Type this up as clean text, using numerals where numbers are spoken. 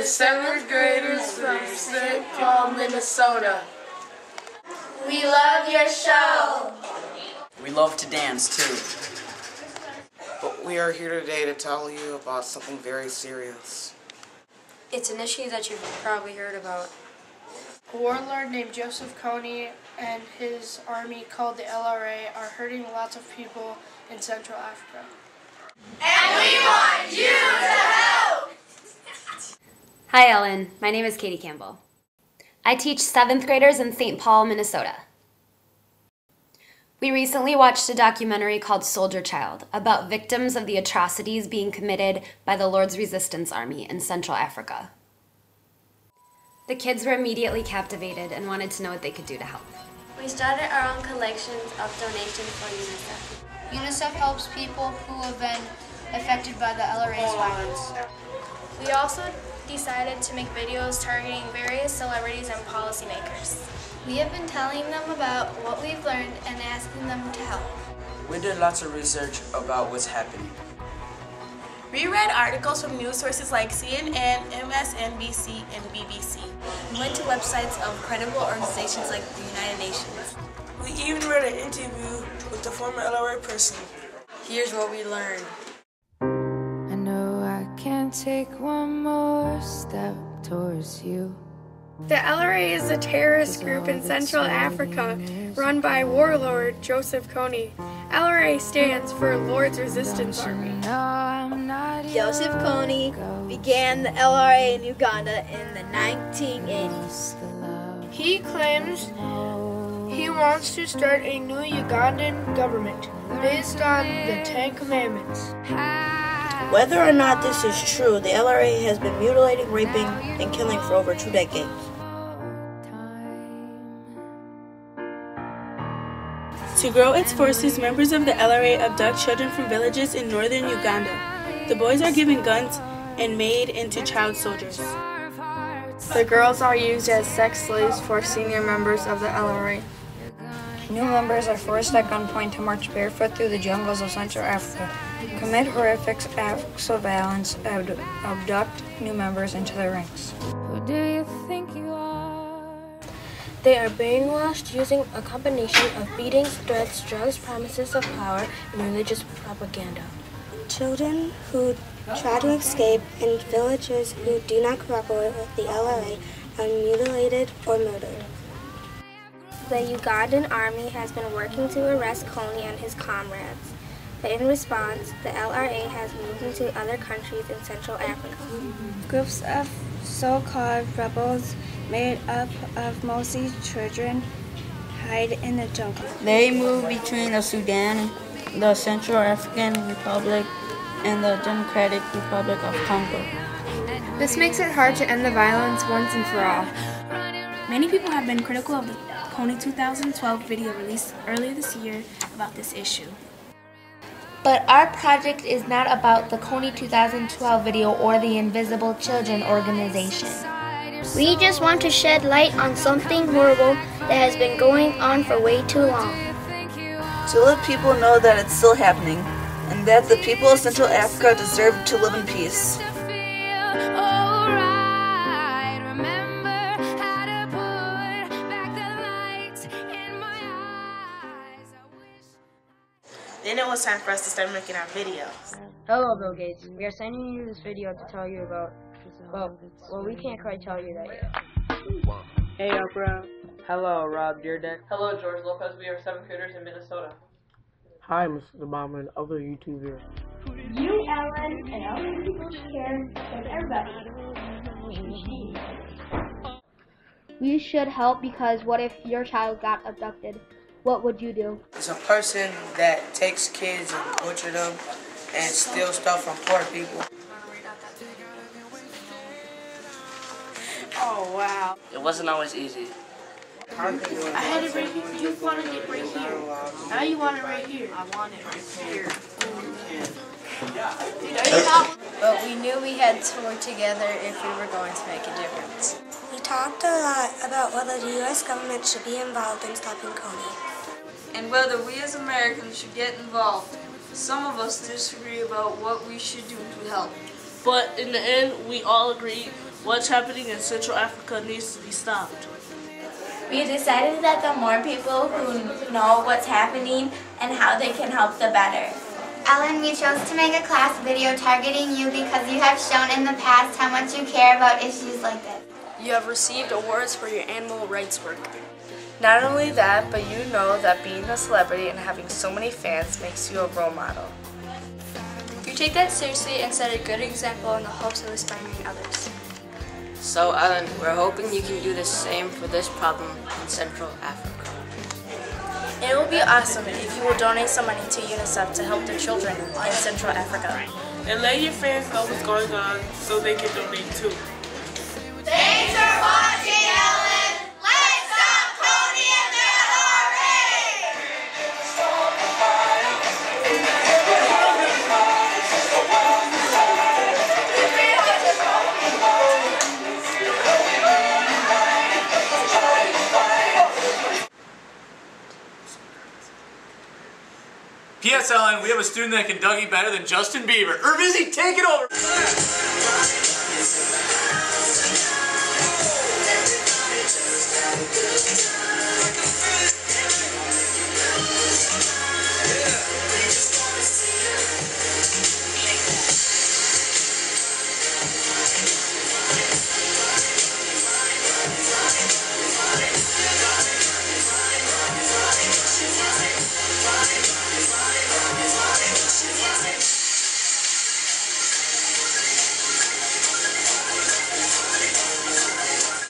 We're 7th graders from St. Paul, Minnesota. We love your show. We love to dance too. But we are here today to tell you about something very serious. It's an issue that you've probably heard about. A warlord named Joseph Kony and his army called the LRA are hurting lots of people in Central Africa. And we want you to help! Hi Ellen, my name is Katie Campbell. I teach 7th graders in St. Paul, Minnesota. We recently watched a documentary called Soldier Child about victims of the atrocities being committed by the Lord's Resistance Army in Central Africa. The kids were immediately captivated and wanted to know what they could do to help. We started our own collections of donations for UNICEF. UNICEF helps people who have been affected by the LRA's violence. We also decided to make videos targeting various celebrities and policymakers. We have been telling them about what we've learned and asking them to help. We did lots of research about what's happening. We read articles from news sources like CNN, MSNBC, and BBC. We went to websites of credible organizations like the United Nations. We even read an interview with the former LRA person. Here's what we learned. I know I can't take one more step towards you. The LRA is a terrorist group in Central Africa run by warlord Joseph Kony. LRA stands for Lord's Resistance Army. Joseph Kony began the LRA in Uganda in the 1980s. He claims he wants to start a new Ugandan government based on the 10 Commandments. Whether or not this is true, the LRA has been mutilating, raping, and killing for over 2 decades. To grow its forces, members of the LRA abduct children from villages in northern Uganda. The boys are given guns and made into child soldiers. The girls are used as sex slaves for senior members of the LRA. New members are forced at gunpoint to march barefoot through the jungles of Central Africa, commit horrific acts of violence, and abduct new members into their ranks. Who do you think you are? They are brainwashed using a combination of beatings, threats, drugs, promises of power, and religious propaganda. Children who try to escape and villagers who do not cooperate with the LRA are mutilated or murdered. The Ugandan army has been working to arrest Kony and his comrades, but in response, the LRA has moved into other countries in Central Africa. Groups of so-called rebels made up of mostly children hide in the jungle. They move between the Sudan, the Central African Republic, and the Democratic Republic of Congo. This makes it hard to end the violence once and for all. Many people have been critical of the Kony 2012 video released earlier this year about this issue. But our project is not about the Kony 2012 video or the Invisible Children organization. We just want to shed light on something horrible that has been going on for way too long. To let people know that it's still happening, and that the people of Central Africa deserve to live in peace. Then it was time for us to start making our videos. Hello, Bill Gates. We are sending you this video to tell you about, well, we can't quite tell you that yet. Hey, Oprah. Hello, Rob Deerdeck. Hello, George Lopez. We are 7th graders in Minnesota. Hi, Mr. Obama and other YouTubers. You, Ellen, and other people care with everybody. You should help because what if your child got abducted? What would you do? It's a person that takes kids and butcher them and steals stuff from poor people. Oh, wow. It wasn't always easy. I had it right here. You wanted it right here. Now you want it right here. I want it right here. But we knew we had to work together if we were going to make a difference. We talked a lot about whether the U.S. government should be involved in stopping Kony. And whether we as Americans should get involved. Some of us disagree about what we should do to help. But in the end, we all agreed what's happening in Central Africa needs to be stopped. We decided that the more people who know what's happening and how they can help, the better. Ellen, we chose to make a class video targeting you because you have shown in the past how much you care about issues like this. You have received awards for your animal rights work. Not only that, but you know that being a celebrity and having so many fans makes you a role model. You take that seriously and set a good example in the hopes of inspiring others. So Ellen, we're hoping you can do the same for this problem in Central Africa. It will be awesome if you will donate some money to UNICEF to help the children in Central Africa. And let your fans know what's going on so they can donate too. Thanks for watching, Ellen. Let's stop Cody and the LRA! P.S. Ellen, we have a student that can Dougie better than Justin Bieber. Urvizzy, take it over!